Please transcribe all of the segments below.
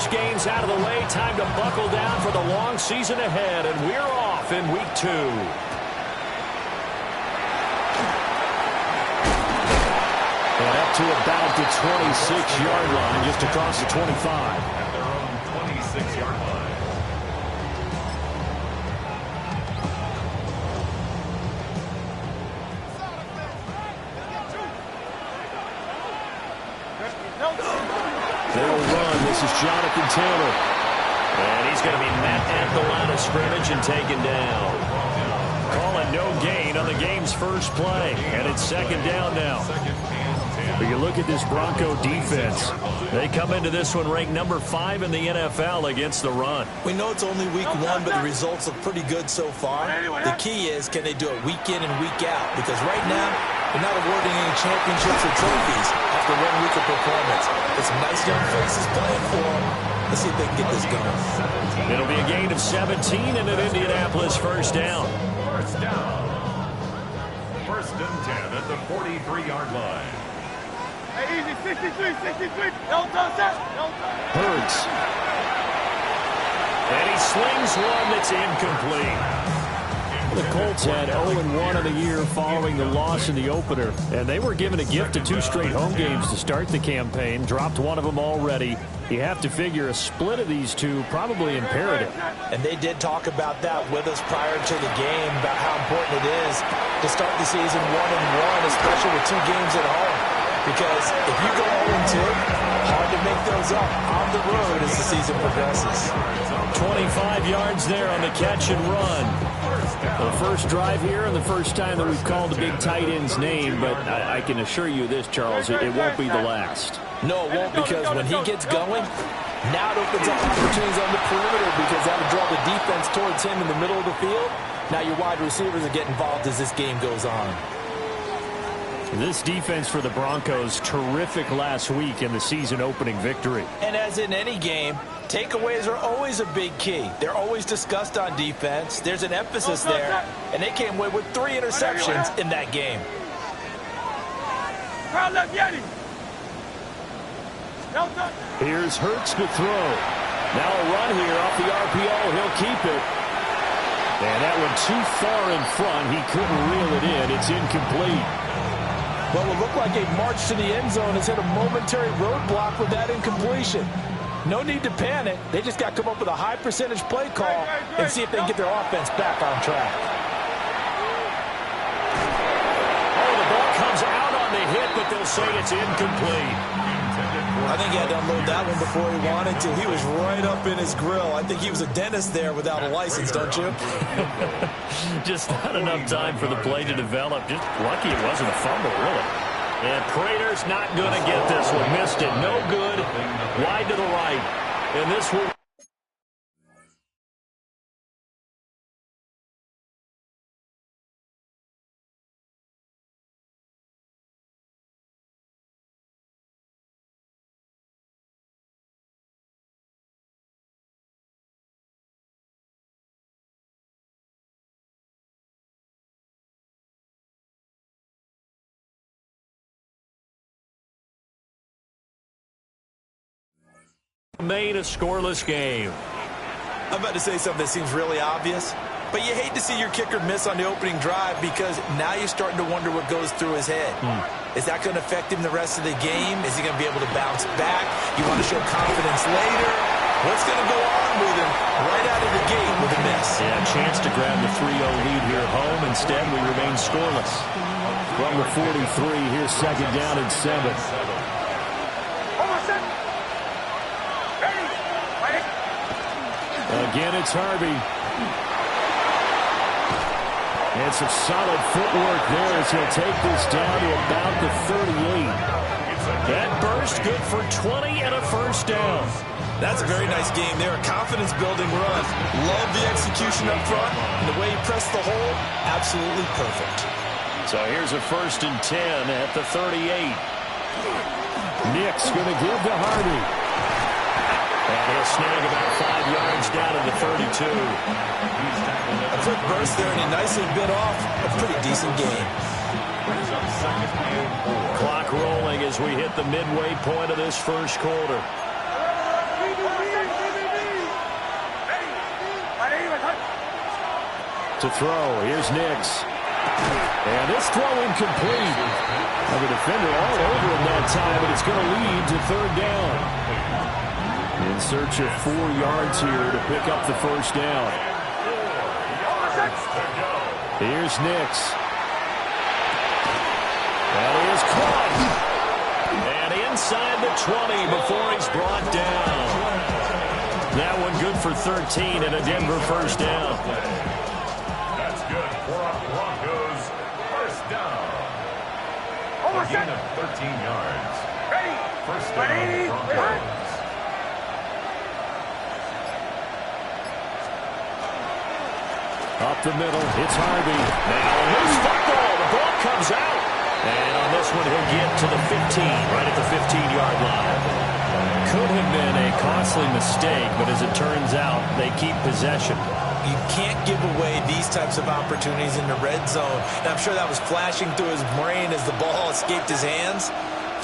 college games out of the way. Time to buckle down for the long season ahead, and we're off in week 2. And up to about the 26-yard line, just across the 25. At their own 26-yard line. They'll run. This is Jonathan Taylor. And he's going to be met at the line of scrimmage and taken down. Calling no gain on the game's first play. And it's second down now. But you look at this Bronco defense. They come into this one ranked number 5 in the NFL against the run. We know it's only week 1, but the results look pretty good so far. The key is, can they do it week in and week out? Because right now, they're not awarding any championships or trophies after 1 week of performance. It's some nice young faces playing for them. Let's see if they can get this going. It'll be a gain of 17 and an Indianapolis first down. First down. First and 10 at the 43-yard line. Hey, easy, 63, 63. Don't touch that. Don't touch that. Hurts. And he slings one that's incomplete. The Colts had 0-1 in the year following the loss in the opener, and they were given a gift of 2 straight home games to start the campaign. Dropped one of them already. You have to figure a split of these two probably imperative. And they did talk about that with us prior to the game, about how important it is to start the season 1-1, especially with 2 games at home. Because if you go 0-2, hard to make those up on the road as the season progresses. 25 yards there on the catch and run. The first drive here and the first time that we've called the big tight end's name, but I can assure you this, Charles, it won't be the last. No, it won't, because when he gets going, now it opens up opportunities on the perimeter, because that'll draw the defense towards him in the middle of the field. Now your wide receivers are getting involved as this game goes on. This defense for the Broncos, terrific last week in the season-opening victory. And as in any game, takeaways are always a big key. They're always discussed on defense. There's an emphasis there, and they came away with 3 interceptions in that game. Here's Hurts to throw. Now a run here off the RPO. He'll keep it. And that one too far in front. He couldn't reel it in. It's incomplete. Well, it looked like a march to the end zone has hit a momentary roadblock with that incompletion. No need to panic. They just got to come up with a high percentage play call and see if they can get their offense back on track. Oh, the ball comes out on the hit, but they'll say it's incomplete. I think he had to unload that one before he wanted to. He was right up in his grill. I think he was a dentist there without a license, don't you? Just not enough time for the play to develop. Just lucky it wasn't a fumble, really. And Prater's not going to get this one. Missed it. No good. Wide to the right. And this will... made a scoreless game. I'm about to say something that seems really obvious, but you hate to see your kicker miss on the opening drive, because now you're starting to wonder what goes through his head. Is that going to affect him the rest of the game? Is he going to be able to bounce back? You want to show confidence later? What's going to go on with him right out of the gate with a miss? Yeah, chance to grab the 3-0 lead here at home. Instead, we remain scoreless. From the 43, here's second down and 7. Again, it's Harvey. And some solid footwork there as he'll take this down to about the 38. That burst good for 20 and a first down. That's a very nice game there. A confidence-building run. Love the execution up front. And the way he pressed the hole, absolutely perfect. So here's a first and 10 at the 38. Nick's going to give to Harvey. And he'll snag about 5 yards down to the 32. A quick burst there, and he nicely bit off a pretty decent game. Clock rolling as we hit the midway point of this first quarter. to throw. Here's Nix. And this throw incomplete. Now the defender all over him that time, but it's going to lead to third down. In search of 4 yards here to pick up the first down. Here's Nix. And he is caught. And inside the 20 before he's brought down. That one good for 13 and a Denver first down. That's good for a Broncos first down. A gain of 13 yards. First down, Broncos. Up the middle, it's Harvey. Now a loose football. The ball comes out. And on this one, he'll get to the 15, right at the 15-yard line. Could have been a costly mistake, but as it turns out, they keep possession. You can't give away these types of opportunities in the red zone. And I'm sure that was flashing through his brain as the ball escaped his hands.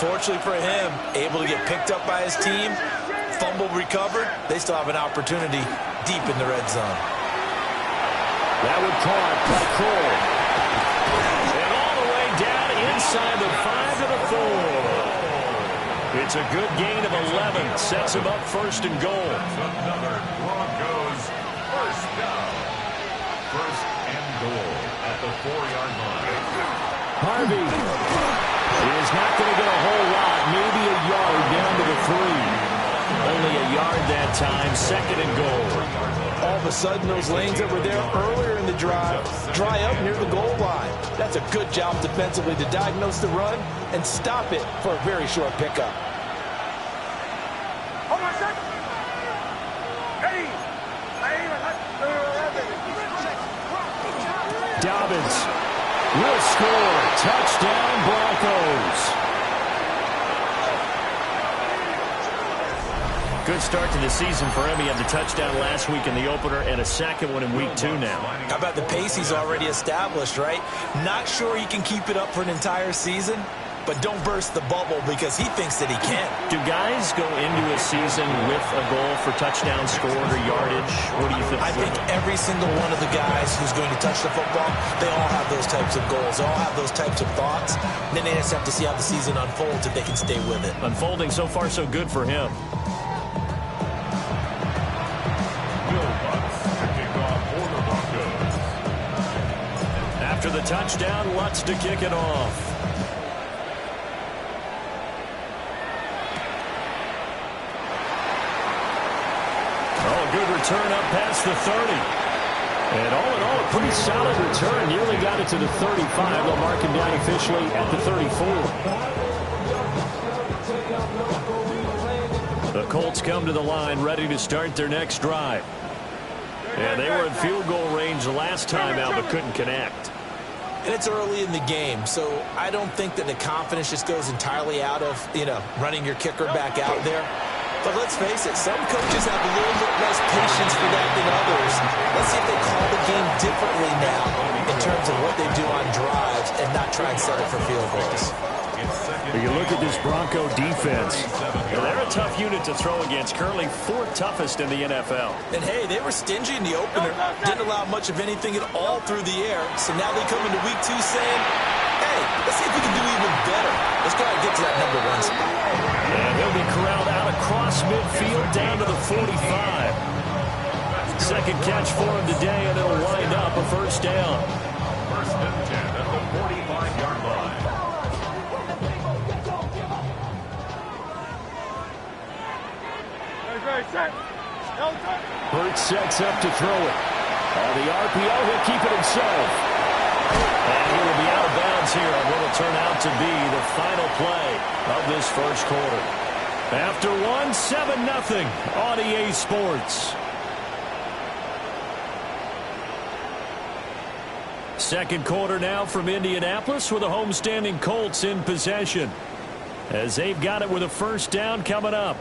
Fortunately for him, able to get picked up by his team, fumble recovered. They still have an opportunity deep in the red zone. That would caught by Kroll. And all the way down inside the 5 to the 4. It's a good gain of 11. Sets him up first and goal. Another Broncos first down. First and goal at the 4-yard line. Harvey is not going to get a whole lot. Maybe a yard down to the 3. Only a yard that time. Second and goal. All of a sudden, those lanes that were there earlier in the drive dry up near the goal line. That's a good job defensively to diagnose the run and stop it for a very short pickup. Dobbins will score. Touchdown, Broncos. Good start to the season for him. He had the touchdown last week in the opener and a second one in week 2 now. How about the pace he's already established, right? Not sure he can keep it up for an entire season, but don't burst the bubble because he thinks that he can. Do guys go into a season with a goal for touchdown scored or yardage? What do you think? I think every single one of the guys who's going to touch the football, they all have those types of goals. They all have those types of thoughts. And then they just have to see how the season unfolds if they can stay with it. Unfolding so far so good for him. After the touchdown, Lutz to kick it off. Oh, good return up past the 30. And all in all, a pretty solid return. Nearly got it to the 35. They'll mark him down officially at the 34. The Colts come to the line, ready to start their next drive. And they were in field goal range last time out, but couldn't connect. And it's early in the game, so I don't think that the confidence just goes entirely out of, running your kicker back out there. But let's face it, some coaches have a little bit less patience for that than others. Let's see if they call the game differently now in terms of what they do on drives and not try and settle for field goals. You look at this Bronco defense. They're a tough unit to throw against. Currently 4th toughest in the NFL. And, hey, they were stingy in the opener. Didn't allow much of anything at all through the air. So now they come into week 2 saying, hey, let's see if we can do even better. Let's go ahead and get to that number 1 spot. And they'll be corralled out across midfield down to the 45. Second catch for him today, and it'll wind up a first down. First and 10 at the 45-yard line. Hurts sets up to throw it. On the RPO, he'll keep it himself. And he will be out of bounds here on what will turn out to be the final play of this first quarter. After 1, 7-0 on EA Sports. Second quarter now from Indianapolis with the homestanding Colts in possession, as they've got it with a first down coming up.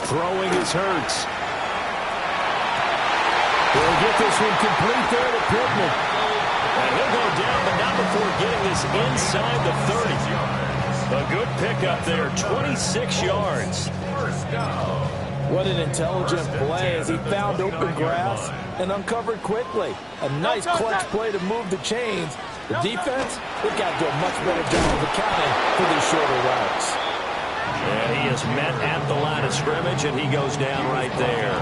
Throwing is Hurts. He'll get this one complete there to Pittman. And he'll go down, but not before getting this inside the 30. A good pickup there, 26 yards. First down. What an intelligent play as he found open grass and uncovered quickly. A nice clutch play to move the chains. The defense, they've got to do a much better job of accounting for these shorter routes. And he is met at the line of scrimmage, and he goes down right there.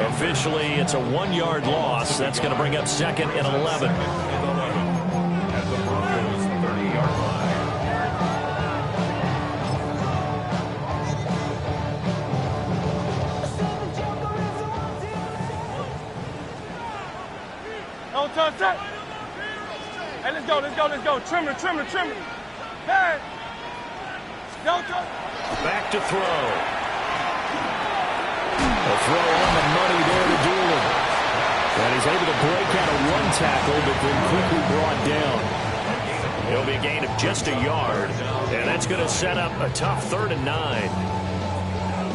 Officially, it's a 1-yard loss. That's going to bring up second and 11. At the Broncos' 30-yard line. Don't touch that. Hey, let's go, let's go, let's go. Trim it, trim it, trim it. Hey. Don't touch. Back to throw. A throw on the money there to Doolin. And he's able to break out of one tackle, but then quickly brought down. It'll be a gain of just a yard, and that's going to set up a tough 3rd and 9.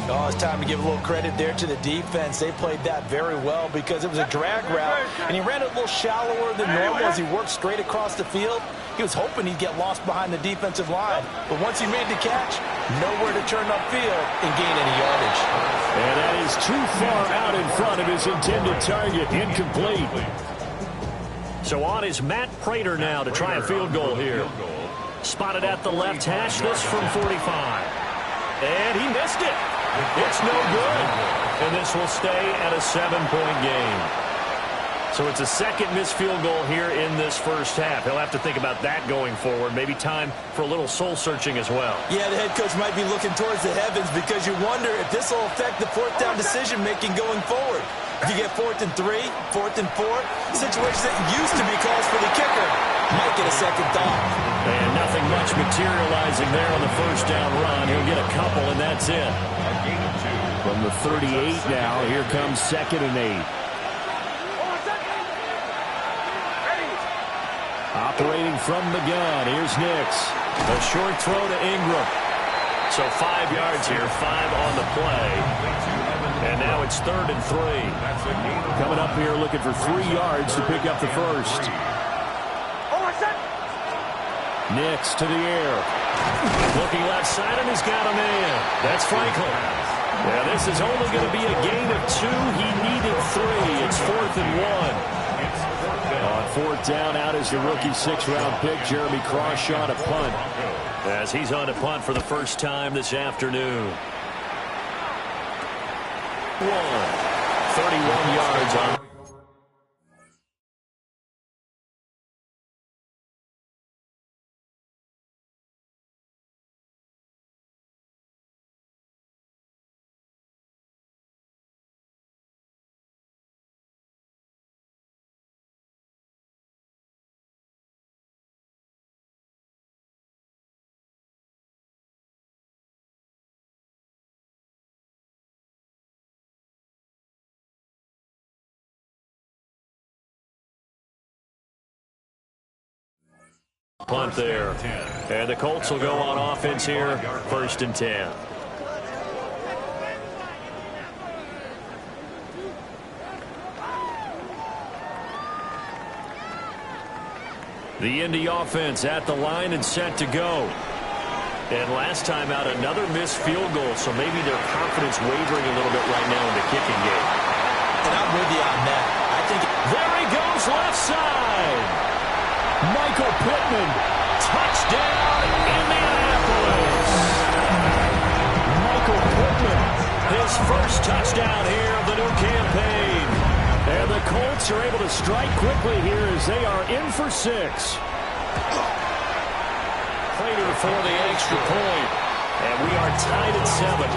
Oh, it's time to give a little credit there to the defense. They played that very well because it was a drag route, and he ran it a little shallower than normal as he worked straight across the field. He was hoping he'd get lost behind the defensive line, but once he made the catch, nowhere to turn upfield and gain any yardage. And that is too far out in front of his intended target, incomplete. So on is Matt Prater now to try a field goal here. Spotted at the left hash, this from 45. And he missed it. It's no good. And this will stay at a 7-point game. So it's a second missed field goal here in this first half. He'll have to think about that going forward. Maybe time for a little soul-searching as well. Yeah, the head coach might be looking towards the heavens because you wonder if this will affect the 4th down decision-making going forward. If you get 4th and 3, 4th and 4, situations that used to be calls for the kicker might get a second thought. And nothing much materializing there on the first down run. He'll get a couple, and that's it. From the 38 now, here comes 2nd and 8. Operating from the gun, here's Nix. A short throw to Ingram. So 5 yards here, 5 on the play. And now it's 3rd and 3. Coming up here looking for 3 yards to pick up the first. Nix to the air. Looking left side, and he's got a man. That's Franklin. Yeah, this is only going to be a gain of 2. He needed 3. It's 4th and 1. On 4th down, out is the rookie 6th-round pick, Jeremy Crawshaw, to punt. As he's on to punt for the first time this afternoon. 31 yards on. Punt there. And the Colts will go on offense here, 1st and 10. The Indy offense at the line and set to go. And last time out, another missed field goal, so maybe their confidence wavering a little bit right now in the kicking game. And I'm with you on that. I think there he goes, left side. Michael Pittman, touchdown, Indianapolis. Michael Pittman, his first touchdown here of the new campaign. And the Colts are able to strike quickly here as they are in for 6. Prater for the extra point. And we are tied at 7.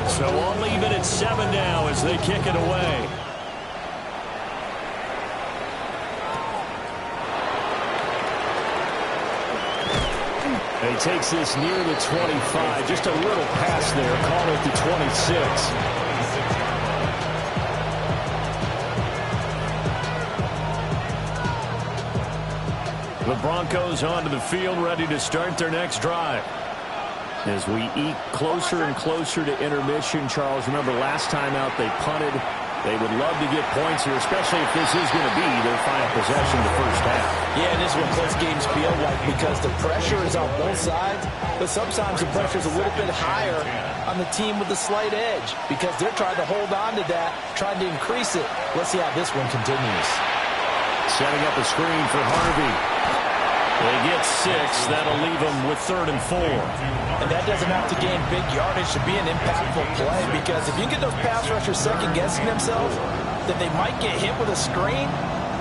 So I'll leave it at 7 now as they kick it away. And he takes this near the 25. Just a little pass there. Call it the 26. The Broncos onto the field, ready to start their next drive. As we eke closer and closer to intermission, Charles, remember last time out they punted. They would love to get points here, especially if this is going to be their final possession the first half. Yeah, and this is what close games feel like because the pressure is on both sides, but sometimes the pressure is a little bit higher on the team with the slight edge because they're trying to hold on to that, trying to increase it. Let's see how this one continues. Setting up a screen for Harvey. They get 6. That'll leave them with 3rd and 4. And that doesn't have to gain big yardage to be an impactful play because if you get those pass rushers second-guessing themselves, then they might get hit with a screen.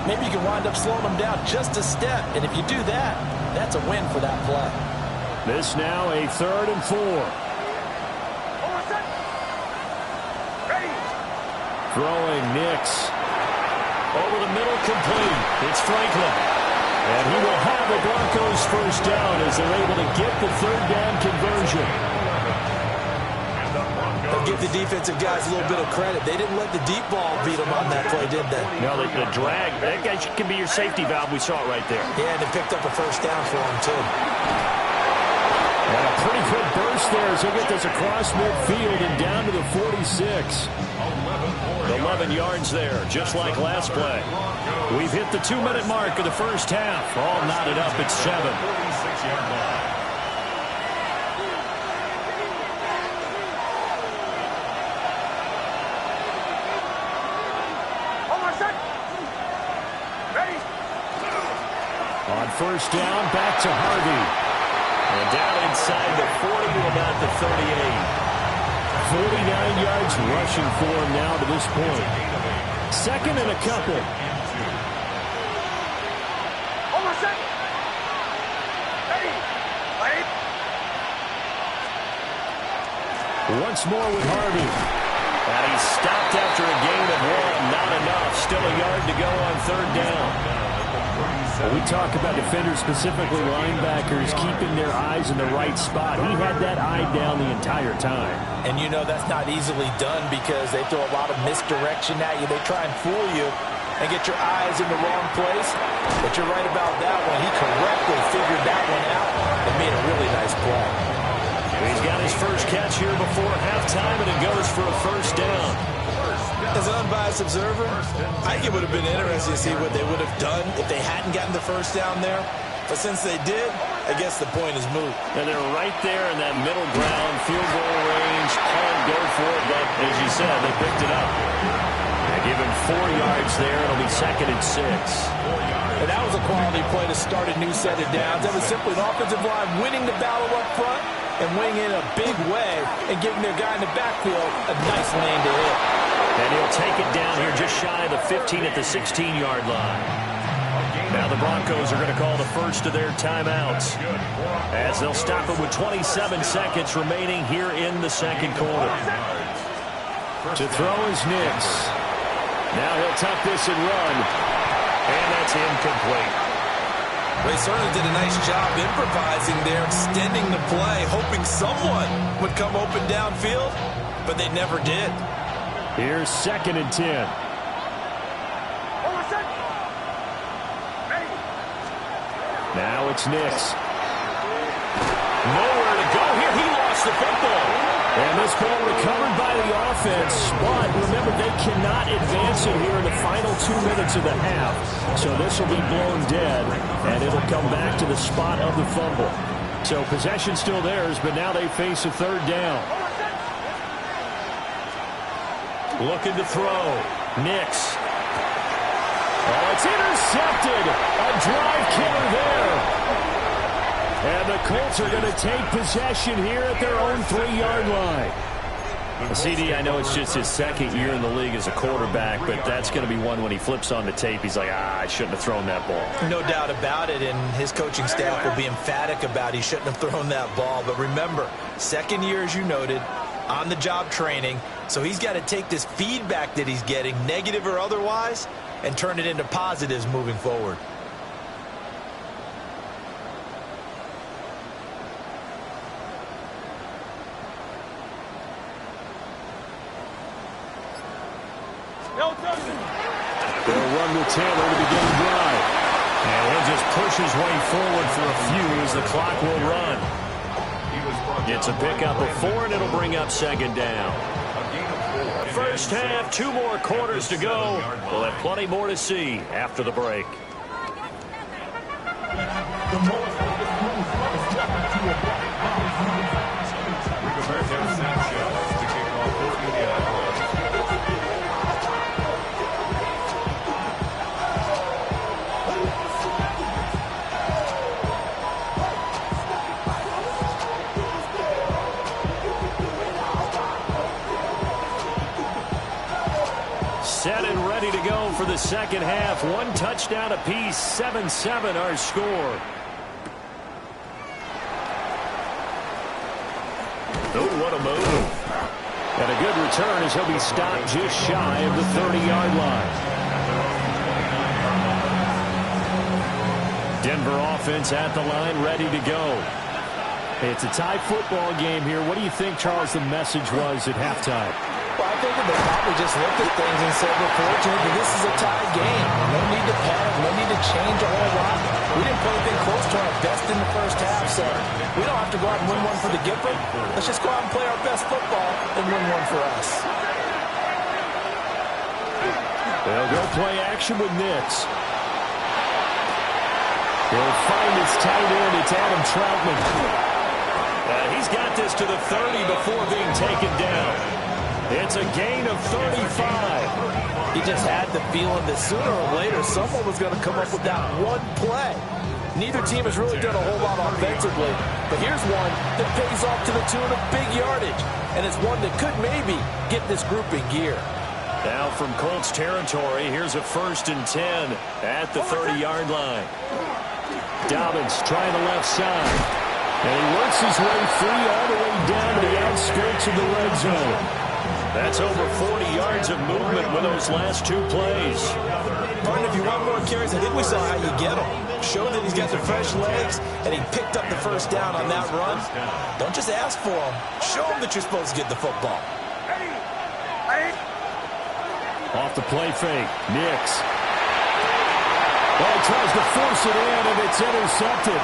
Maybe you can wind up slowing them down just a step. And if you do that, that's a win for that play. This now a 3rd and 4. Throwing Nix. Over the middle, complete. It's Franklin. And he will have the Broncos first down as they're able to get the 3rd down conversion. I'll give the defensive guys a little bit of credit. They didn't let the deep ball beat them on that play, did they? No, the drag, that guy can be your safety valve. We saw it right there. Yeah, and they picked up a first down for him, too. And a pretty good burst there as he'll get this across midfield and down to the 46. 11 yards there, just like last play. We've hit the 2-minute mark of the first half. All knotted up at 7. On first down, back to Harvey. And down inside the 40 to about the 38. 49 yards rushing for him now to this point. 2nd and a couple. Once more with Harvey. And he's stopped after a gain of 1. Not enough. Still a yard to go on 3rd down. When we talk about defenders, specifically linebackers, keeping their eyes in the right spot. He had that eye down the entire time. And you know that's not easily done because they throw a lot of misdirection at you. They try and fool you and get your eyes in the wrong place. But you're right about that one. He correctly figured that one out and made a really nice play. He's got his first catch here before halftime, and it goes for a first down. As an unbiased observer, I think it would have been interesting to see what they would have done if they hadn't gotten the first down there. But since they did, I guess the point is moot. And they're right there in that middle ground, field goal range, can't go for it, but as you said, they picked it up. They give him 4 yards there. It'll be 2nd and 6. And that was a quality play to start a new set of downs. That was simply an offensive line winning the battle up front and winning in a big way and giving their guy in the backfield a nice lane to hit. And he'll take it down here just shy of the 15 at the 16-yard line. Now the Broncos are going to call the first of their timeouts as they'll stop it with 27 seconds remaining here in the second quarter. To throw is Nix. Now he'll tuck this and run. And that's incomplete. They certainly did a nice job improvising there, extending the play, hoping someone would come open downfield, but they never did. Here's 2nd and 10. Now it's Nix. Nowhere to go here. He lost the football. And this ball recovered by the offense. But remember, they cannot advance it here in the final 2 minutes of the half. So this will be blown dead, and it'll come back to the spot of the fumble. So possession still theirs, but now they face a 3rd down. Looking to throw. Nix. Oh, it's intercepted. A drive killer there. And the Colts are going to take possession here at their own 3-yard line. CD, I know it's just his 2nd year in the league as a quarterback, but that's going to be one when he flips on the tape. He's like, I shouldn't have thrown that ball. No doubt about it, and his coaching staff will be emphatic about he shouldn't have thrown that ball. But remember, 2nd year, as you noted, on-the-job training. So he's got to take this feedback that he's getting, negative or otherwise, and turn it into positives moving forward. They'll run with Taylor to begin the drive. And he'll just push his way forward for a few as the clock will run. It's a pickup of 4, and it'll bring up second down. First half, 2 more quarters to go. We'll have plenty more to see after the break. Set and ready to go for the second half. 1 touchdown apiece, 7-7 our score. Oh, what a move. And a good return as he'll be stopped just shy of the 30-yard line. Denver offense at the line, ready to go. It's a tie football game here. What do you think, Charles, the message was at halftime? Well, I think they probably just looked at things and said, we're fortunate that this is a tie game. No need to panic, no need to change a whole lot. We didn't play anything close to our best in the first half, so we don't have to go out and win one for the Gipper. Let's just go out and play our best football and win one for us. They'll go play action with Nix. He'll find his tight end. It's Adam Troutman. He's got this to the 30 before being taken down. It's a gain of 35. He just had the feeling that sooner or later someone was going to come up with that one play. Neither team has really done a whole lot offensively, but here's one that pays off to the tune of big yardage, and it's one that could maybe get this group in gear. Now from Colts territory, here's a 1st and 10 at the 30-yard line. Dobbins trying the left side, and he works his way free all the way down to the outskirts of the red zone. That's over 40 yards of movement with those last 2 plays. Martin, if you want more carries, I think we saw how you get him. Show that he's got the fresh legs, and he picked up the first down on that run. Don't just ask for him. Show him that you're supposed to get the football. Off the play fake, Nix. Well, tries to force it in, and it's intercepted.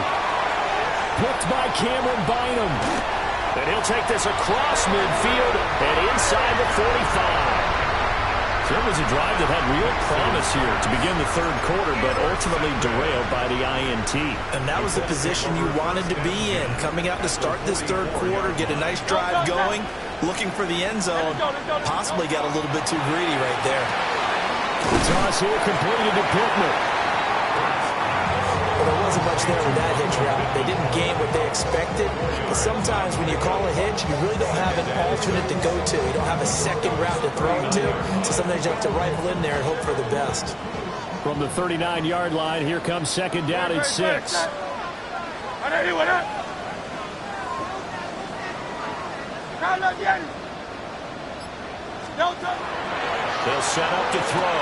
Picked by Cameron Bynum. And he'll take this across midfield and inside the 45. So it was a drive that had real promise here to begin the 3rd quarter, but ultimately derailed by the INT. And that was the position you wanted to be in. Coming out to start this 3rd quarter, get a nice drive going, looking for the end zone. Possibly got a little bit too greedy right there. The toss here completed to Pittman. Well, there wasn't much there with that hitch route. They didn't gain what they expected. But sometimes when you call a hitch, you really don't have an alternate to go to. You don't have a second route to throw to. So sometimes you have to rifle in there and hope for the best. From the 39-yard line, here comes 2nd down and 6. They'll set up to throw.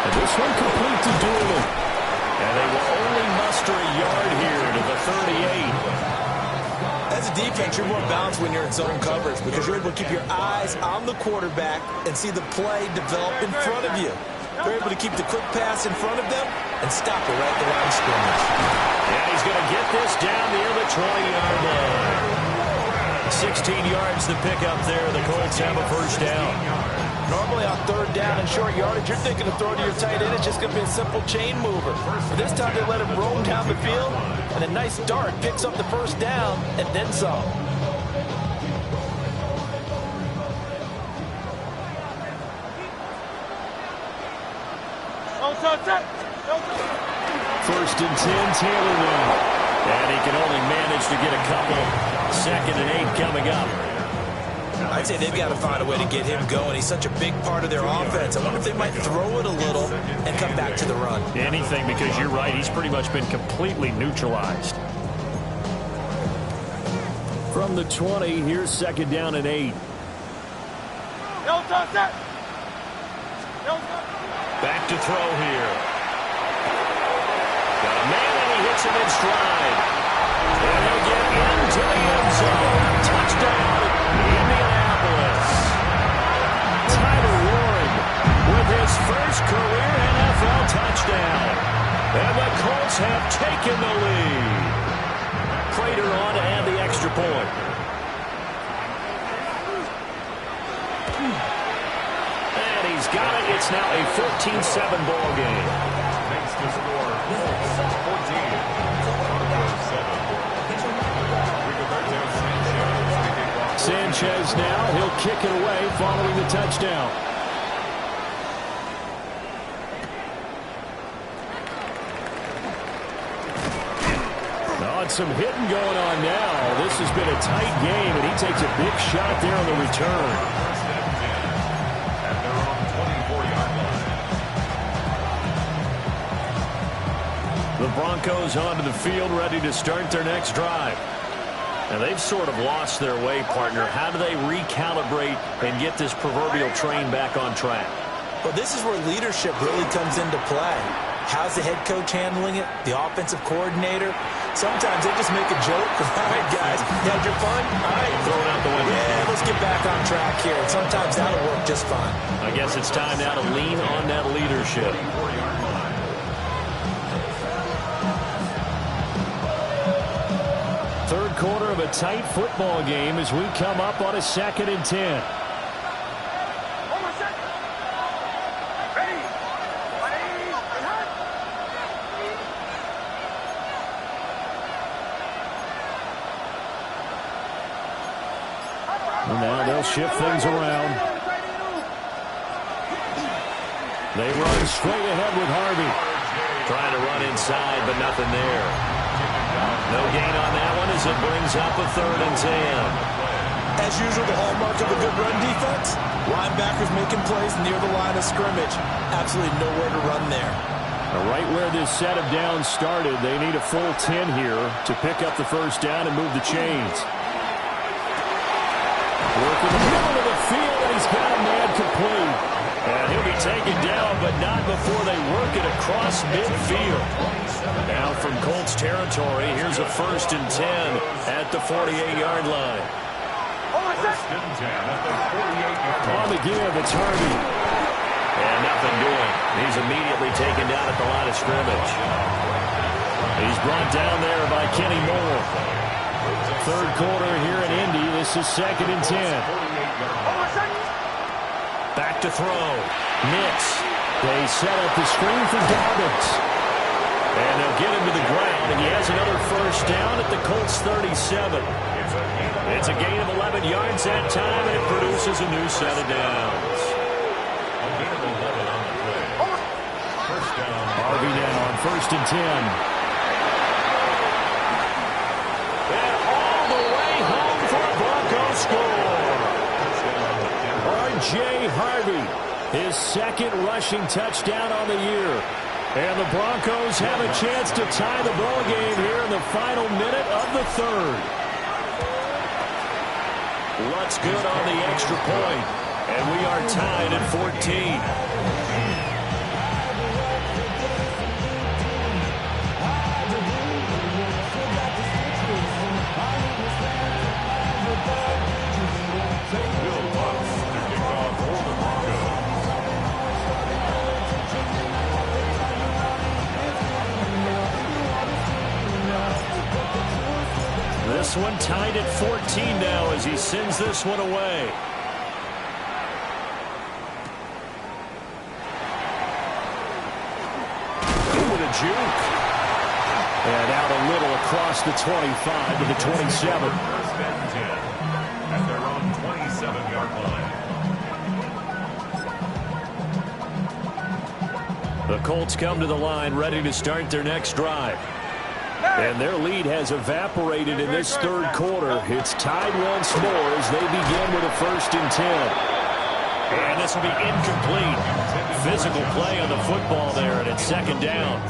And this one complete to Doolin. And they will only muster a yard here to the 38. As a defense, you're more balanced when you're in zone coverage because you're able to keep your eyes on the quarterback and see the play develop in front of you. They're able to keep the quick pass in front of them and stop it right at the line of scrimmage. Yeah, he's going to get this down near the 20-yard line. 16 yards to pick up there. The Colts have a 1st down. Normally on 3rd down and short yardage, you're thinking of throwing to your tight end. It's just going to be a simple chain mover. But this time they let him roam down the field, and a nice dart picks up the 1st down and then some. First and 10, Taylor now. And he can only manage to get a couple. 2nd and 8 coming up. I'd say they've got to find a way to get him going. He's such a big part of their offense. I wonder if they might throw it a little and come back to the run. Anything, because you're right. He's pretty much been completely neutralized. From the 20, here's 2nd down and 8. Back to throw here. Got a man, and he hits him in stride. And he'll get into the end zone. Touchdown, Indianapolis. Tyler Warren with his first career NFL touchdown. And the Colts have taken the lead. Prater on to add the extra point. And he's got it. It's now a 14-7 ball game. Makes the score 14. Broncos 7. Sanchez now. He'll kick it away following the touchdown. Some hitting going on now. This has been a tight game, and he takes a big shot there on the return. At their own 24-yard line. The Broncos onto the field, ready to start their next drive. And they've sort of lost their way, partner. How do they recalibrate and get this proverbial train back on track? Well, this is where leadership really comes into play. How's the head coach handling it? The offensive coordinator? Sometimes they just make a joke. All right, guys, you had your fun? All right. Throw it out the window. Yeah, let's get back on track here. And sometimes that'll work just fine. I guess it's time now to lean on that leadership. Third quarter of a tight football game as we come up on a 2nd and 10. And now they'll shift things around. They run straight ahead with Harvey. Trying to run inside, but nothing there. No gain on that one as it brings up a 3rd and 10. As usual, the hallmark of a good run defense, linebackers making plays near the line of scrimmage. Absolutely nowhere to run there. Right where this set of downs started, they need a full 10 here to pick up the first down and move the chains. Work in the middle of the field, and he's got a man complete. And he'll be taken down, but not before they work it across midfield. Now from Colts territory, here's a 1st and 10 at the 48-yard line. First and 10 at the 48-yard line. On the give, it's Harvey. And nothing doing. He's immediately taken down at the line of scrimmage. He's brought down there by Kenny Moore. Third quarter here in Indy. This is 2nd and 10. Back to throw. Nix. They set up the screen for Dobbins. And they'll get him to the ground, and he has another first down at the Colts 37. It's a gain of 11 yards that time, and it produces a new set of downs. A gain of 11 on the play. First down. Harvey now on 1st and 10. And all the way home for a Broncos score. R.J. Harvey, his 2nd rushing touchdown on the year. And the Broncos have a chance to tie the ball game here in the final minute of the 3rd. Looks good on the extra point. And we are tied at 14. This one tied at 14 now as he sends this one away. With a juke. And out a little across the 25 to the 27. First and 10 at their own 27-yard line. The Colts come to the line ready to start their next drive. And their lead has evaporated in this 3rd quarter. It's tied once more as they begin with a 1st and 10. And this will be incomplete. Physical play on the football there, and it's 2nd down.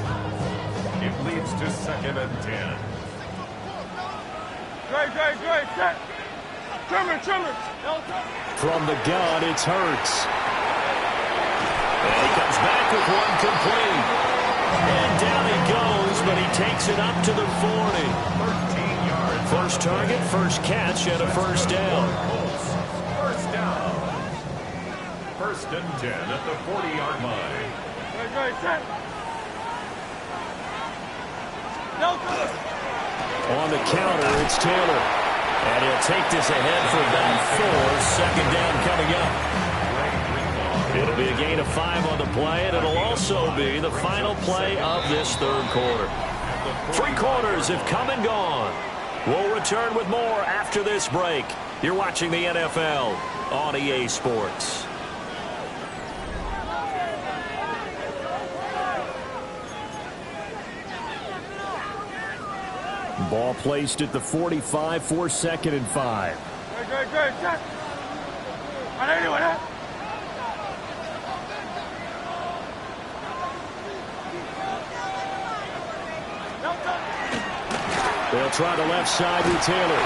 It leads to 2nd and 10. Great. Set. Trimmer. From the gun, it's Hurts. And he comes back with one complete. And down he goes, but he takes it up to the 40. 13 yards. First target, first catch, and a first down. First down. 1st and 10 at the 40-yard line. Great. Set. On the counter, it's Taylor. And he'll take this ahead for about 4. Second down coming up. It'll be a gain of 5 on the play, and it'll also be the final play of this third quarter. 3 quarters have come and gone. We'll return with more after this break. You're watching the NFL on EA Sports. Ball placed at the 45 for 2nd and 5. They'll try the left side with Taylor.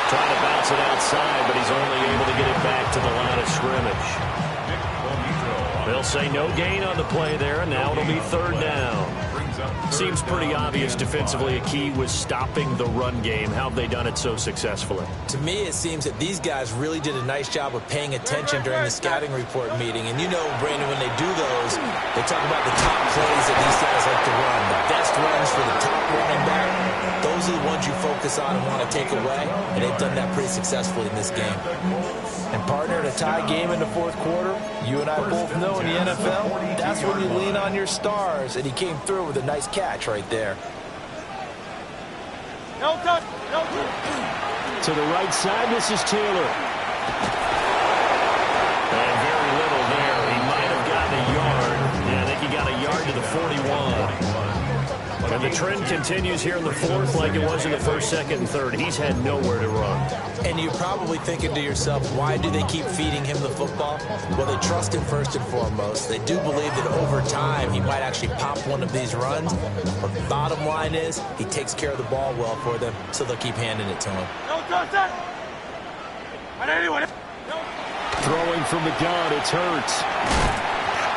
Trying to bounce it outside, but he's only able to get it back to the line of scrimmage. They'll say no gain on the play there, and now it'll be 3rd down. Seems pretty obvious defensively a key was stopping the run game. How have they done it so successfully? To me, it seems that these guys really did a nice job of paying attention during the scouting report meeting. And you know, Brandon, when they do those, they talk about the top plays that these guys like to run. The best runs for the top running back. Those are the ones you focus on and want to take away. And they've done that pretty successfully in this game. And partner, in a tie game in the 4th quarter, you and I both know in the NFL, that's when you lean on your stars. And he came through with a nice catch right there. No touch. To the right side, this is Taylor. And very little there. He might have gotten a yard. Yeah, I think he got a yard to the 41. And the trend continues here in the 4th like it was in the 1st, 2nd, and 3rd. He's had nowhere to run. And you're probably thinking to yourself, why do they keep feeding him the football? Well, they trust him first and foremost. They do believe that over time he might actually pop one of these runs. But the bottom line is he takes care of the ball well for them, so they'll keep handing it to him. Throwing from the gun, it's Hurts.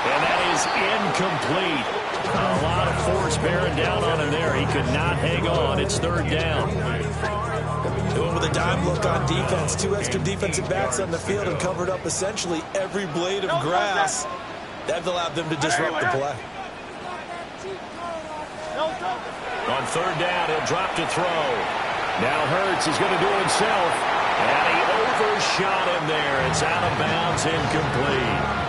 And that is incomplete. A lot of force bearing down on him there. He could not hang on. It's 3rd down. Doing with a dime look on defense. 2 extra defensive backs on the field and covered up essentially every blade of grass. That allowed them to disrupt the play. On 3rd down, he'll drop to throw. Now Hurts is going to do it himself. And he overshot him there. It's out of bounds, incomplete.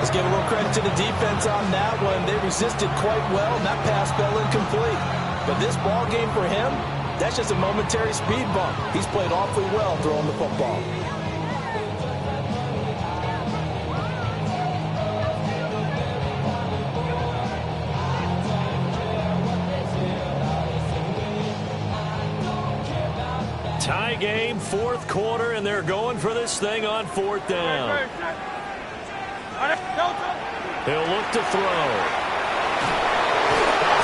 Let's give a little credit to the defense on that one. They resisted quite well, and that pass fell incomplete. But this ball game for him, that's just a momentary speed bump. He's played awfully well throwing the football. Tie game, 4th quarter, and they're going for this thing on 4th down. He'll look to throw.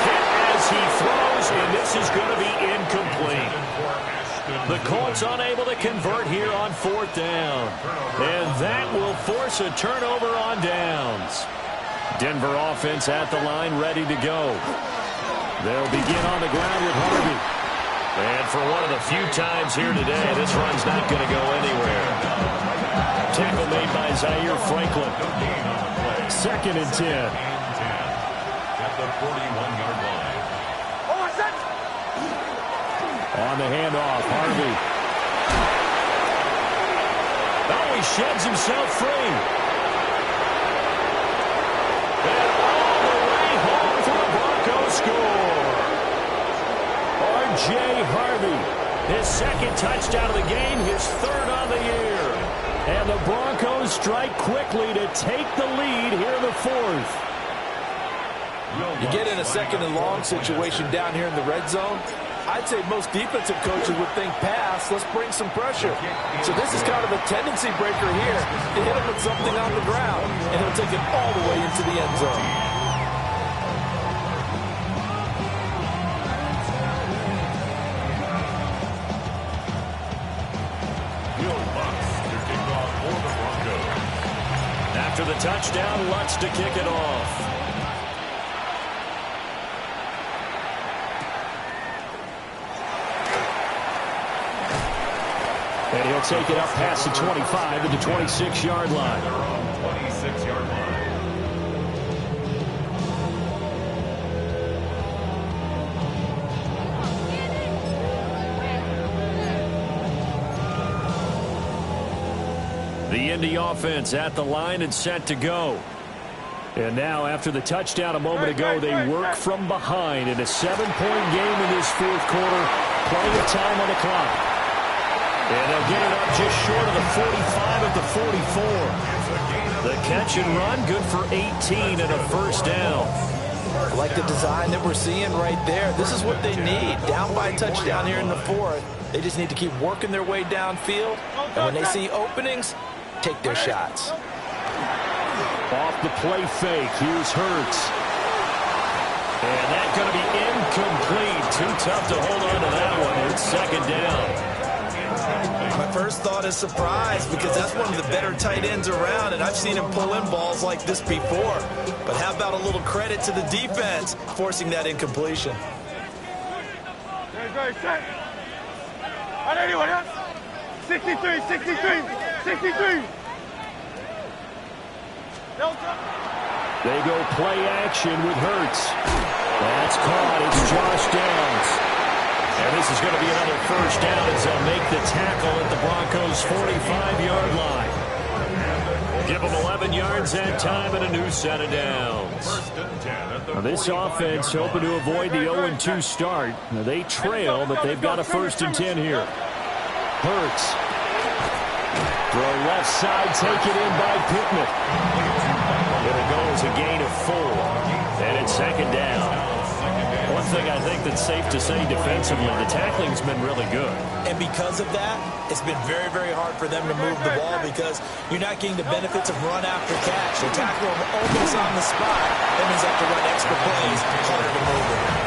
Hit as he throws, and this is going to be incomplete. The Colts unable to convert here on 4th down. And that will force a turnover on downs. Denver offense at the line, ready to go. They'll begin on the ground with Harvey. And for one of the few times here today, this run's not going to go anywhere. Tackle made by Zaire Franklin. 2nd and 10. At the 41-yard line. On the handoff, Harvey. Oh, he sheds himself free. And all the way home for the Broncos score. R.J. Harvey, his 2nd touchdown of the game, his 3rd on the year. And the Broncos strike quickly to take the lead here in the 4th. You get in a 2nd and long situation down here in the red zone, I'd say most defensive coaches would think pass, let's bring some pressure. So this is kind of a tendency breaker here to hit him with something on the ground, and he'll take it all the way into the end zone. After the touchdown, Lutz to kick it off. And he'll take it up past the 25 to the 26-yard line. 26-yard line. Vandy offense at the line and set to go. And now, after the touchdown a moment ago, they work from behind in a 7-point game in this fourth quarter. Plenty of time on the clock. And they'll get it up just short of the 45 at the 44. The catch and run, good for 18 and a first down. I like the design that we're seeing right there. This is what they need. Down by a touchdown here in the fourth. They just need to keep working their way downfield. And when they see openings, take their shots. Off the play fake, here's Hurts. And that's going to be incomplete. Too tough to hold on to that one. It's second down. My first thought is surprise because that's one of the better tight ends around, and I've seen him pull in balls like this before. But how about a little credit to the defense forcing that incompletion? Very set. On anyone else? 63, 63, 63. They go play action with Hurts. That's caught. It's Josh Downs. And this is going to be another first down as they'll make the tackle at the Broncos' 45-yard line. Give them 11 yards that time and a new set of downs. Now this offense hoping to avoid the 0-2 start. Now they trail, but they've got a 1st and 10 here. Hurts. Throw left side, taken in by Pittman. It'll go as a gain of 4. And it's second down. One thing I think that's safe to say defensively, the tackling's been really good. And because of that, it's been very, very hard for them to move the ball because you're not getting the benefits of run after catch. They tackle them almost on the spot. That means they have to run extra plays, harder to move them.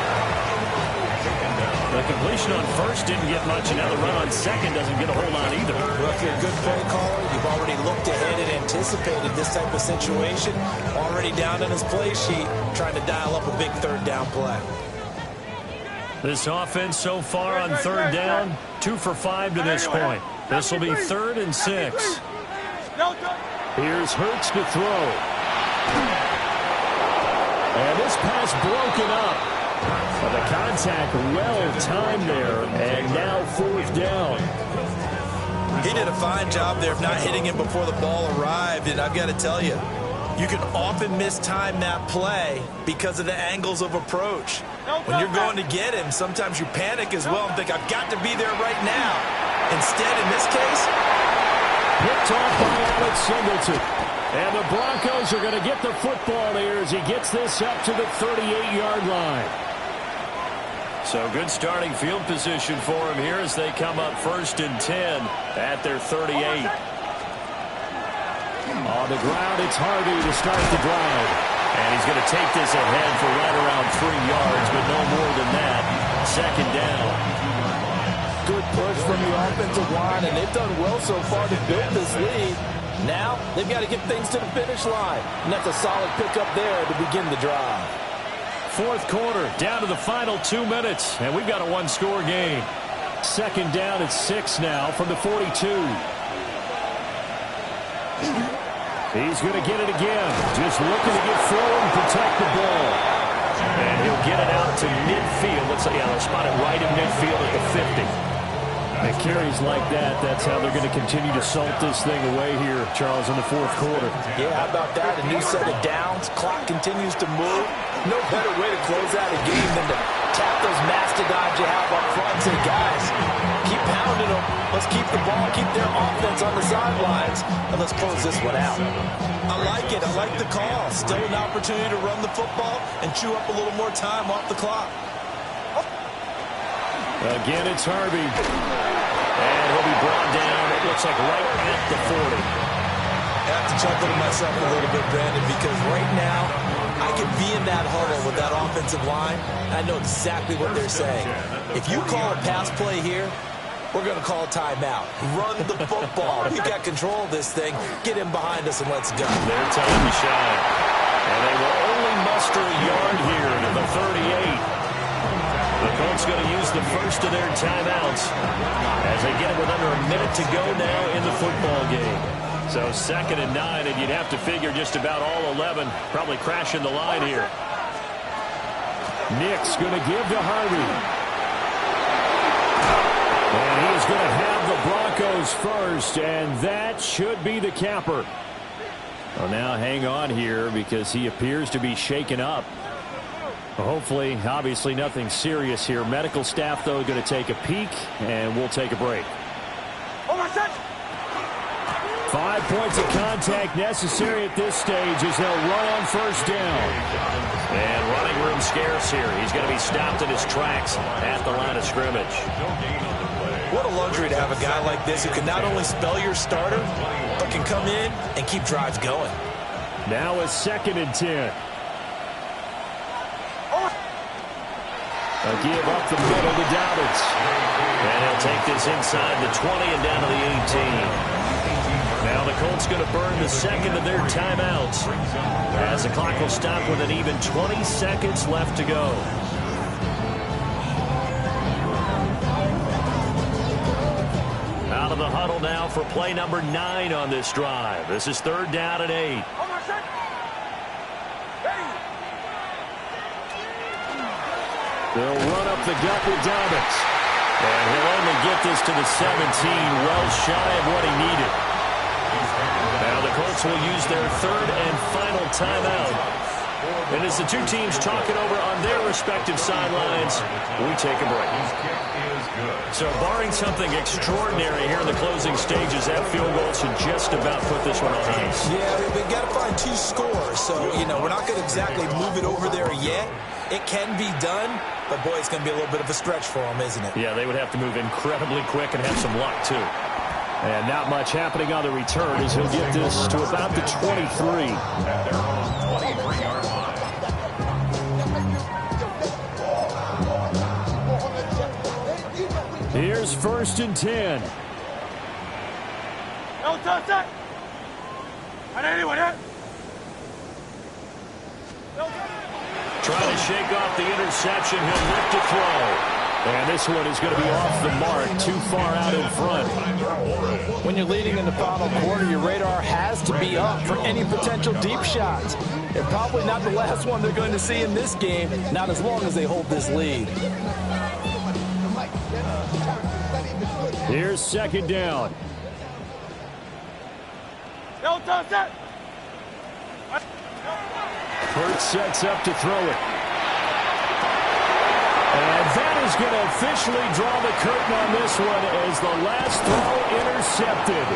The completion on first didn't get much, and now the run on second doesn't get a whole lot either. Well, if you're a good play caller, you've already looked ahead and anticipated this type of situation. Already down on his play sheet, trying to dial up a big third down play. This offense so far on third down, 2 for 5 to this point. This will be 3rd and 6. Here's Hurts to throw. And this pass broken up. But the contact well timed there, and now 4th down. He did a fine job there of not hitting him before the ball arrived, and I've got to tell you, you can often mistime that play because of the angles of approach. When you're going to get him, sometimes you panic as well and think, I've got to be there right now. Instead, in this case, picked off by Alex Singleton. And the Broncos are going to get the football here as he gets this up to the 38-yard line. So good starting field position for him here as they come up 1st and 10 at their 38. On the ground, it's Harvey to start the drive. And he's going to take this ahead for right around 3 yards, but no more than that. Second down. Good push from the offensive line, and they've done well so far to build this lead. Now, they've got to get things to the finish line. And that's a solid pickup there to begin the drive. 4th quarter, down to the final 2 minutes, and we've got a 1-score game. Second down at 6 now from the 42. He's going to get it again. Just looking to get forward and protect the ball. And he'll get it out to midfield. Looks like they'll spot it right in midfield at the 50. And carries like that, that's how they're going to continue to salt this thing away here, Charles, in the 4th quarter. Yeah, how about that? A new set of downs. Clock continues to move. No better way to close out a game than to tap those mastodons you have up front and say, guys, keep pounding them. Let's keep the ball, keep their offense on the sidelines, and let's close this one out. I like it. I like the call. Still an opportunity to run the football and chew up a little more time off the clock. Again, it's Harvey. And he'll be brought down, it looks like right at the 40. I have to chuckle to myself a little bit, Brandon, because right now, I can be in that huddle with that offensive line. I know exactly what they're saying. If you call a pass play here, we're going to call a timeout. Run the football. We've got control of this thing. Get him behind us and let's go. Their time to shine. And they will only muster a yard here to the 38. The Colts going to use the first of their timeouts as they get it with under a minute to go now in the football game. So 2nd and 9, and you'd have to figure just about all 11 probably crashing the line here. Nick's going to give to Harvey. And he is going to have the Broncos first, and that should be the capper. Well, now hang on here because he appears to be shaken up. Well, hopefully, obviously nothing serious here. Medical staff, though, going to take a peek, and we'll take a break. 5 points of contact necessary at this stage as they'll run on first down. And running room scarce here. He's going to be stopped in his tracks at the line of scrimmage. What a luxury to have a guy like this who can not only spell your starter, but can come in and keep drives going. Now a 2nd and 10. A give up the middle to Dobbins. And he'll take this inside the 20 and down to the 18. Now the Colts going to burn the second of their timeouts as the clock will stop with an even 20 seconds left to go. Out of the huddle now for play number 9 on this drive. This is 3rd down and 8. They'll run up the gut with Dobbins. And he'll only get this to the 17, well shy of what he needed. Now the Colts will use their 3rd and final timeout. And as the two teams talk it over on their respective sidelines, we take a break. So barring something extraordinary here in the closing stages, that field goal should just about put this one on ice. Yeah, we've got to find 2 scores. So, we're not going to exactly move it over there yet. It can be done, but boy, it's going to be a little bit of a stretch for them, isn't it? Yeah, they would have to move incredibly quick and have some luck, too. And not much happening on the return as he'll get this to about the 23. At their own 23-yard line. Here's 1st and 10. No touch that. Trying to shake off the interception. He'll lift to throw. And this one is going to be off the mark, too far out in front. When you're leading in the final quarter, your radar has to be up for any potential deep shots. And probably not the last one they're going to see in this game, not as long as they hold this lead. Here's 2nd down. No touch that. Hurts sets up to throw it. And that is going to officially draw the curtain on this one as the last throw intercepted.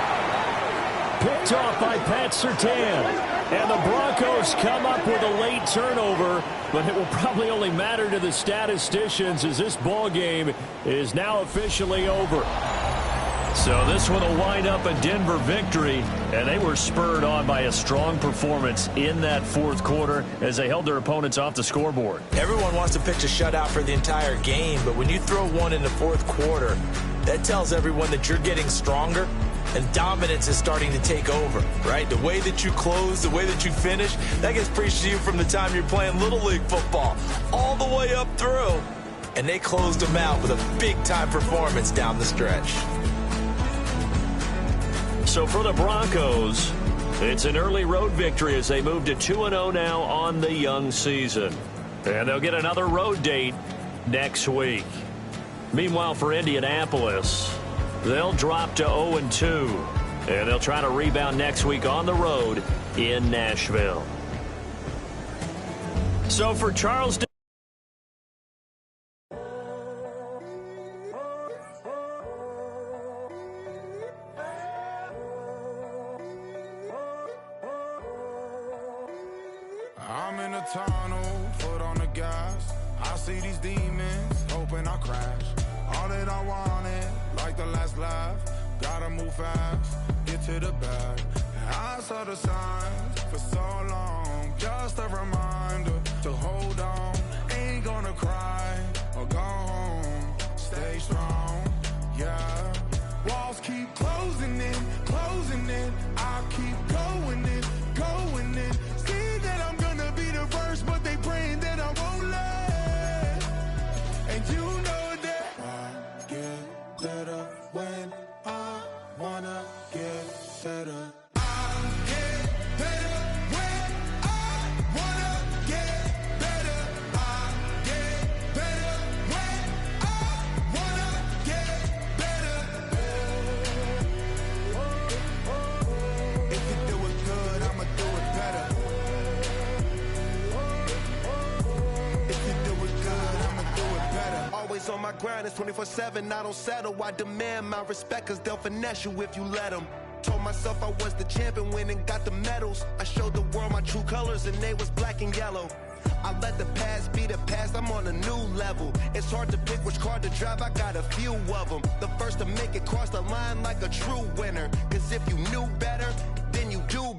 Picked off by Pat Surtain. And the Broncos come up with a late turnover, but it will probably only matter to the statisticians as this ball game is now officially over. So this one will wind up a Denver victory, and they were spurred on by a strong performance in that 4th quarter as they held their opponents off the scoreboard. Everyone wants to pitch a shutout for the entire game, but when you throw one in the 4th quarter, that tells everyone that you're getting stronger and dominance is starting to take over, right? The way that you close, the way that you finish, that gets preached to you from the time you're playing Little League football all the way up through. And they closed them out with a big-time performance down the stretch. So for the Broncos, it's an early road victory as they move to 2-0 now on the young season. And they'll get another road date next week. Meanwhile, for Indianapolis, they'll drop to 0-2. And they'll try to rebound next week on the road in Nashville. So for Charles... I'm in a tunnel, foot on the gas. I see these demons, hoping I crash. All that I wanted, like the last laugh. Gotta move fast, get to the bag. I saw the signs for so long. Just a reminder to hold on. Ain't gonna cry or go home. Stay strong, yeah. Walls keep closing in, closing in. I keep going in, going in. See that I'm gonna be the first, but they praying that I won't let. And you know that I get better when I wanna get better. grind, it's 24/7, I don't settle. I demand my respect, cause they'll finesse you if you let them. Told myself I was the champion, went and got the medals. I showed the world my true colors, and they was black and yellow. I let the past be the past, I'm on a new level. It's hard to pick which car to drive, I got a few of them. The first to make it cross the line like a true winner. Cause if you knew better, then you do better.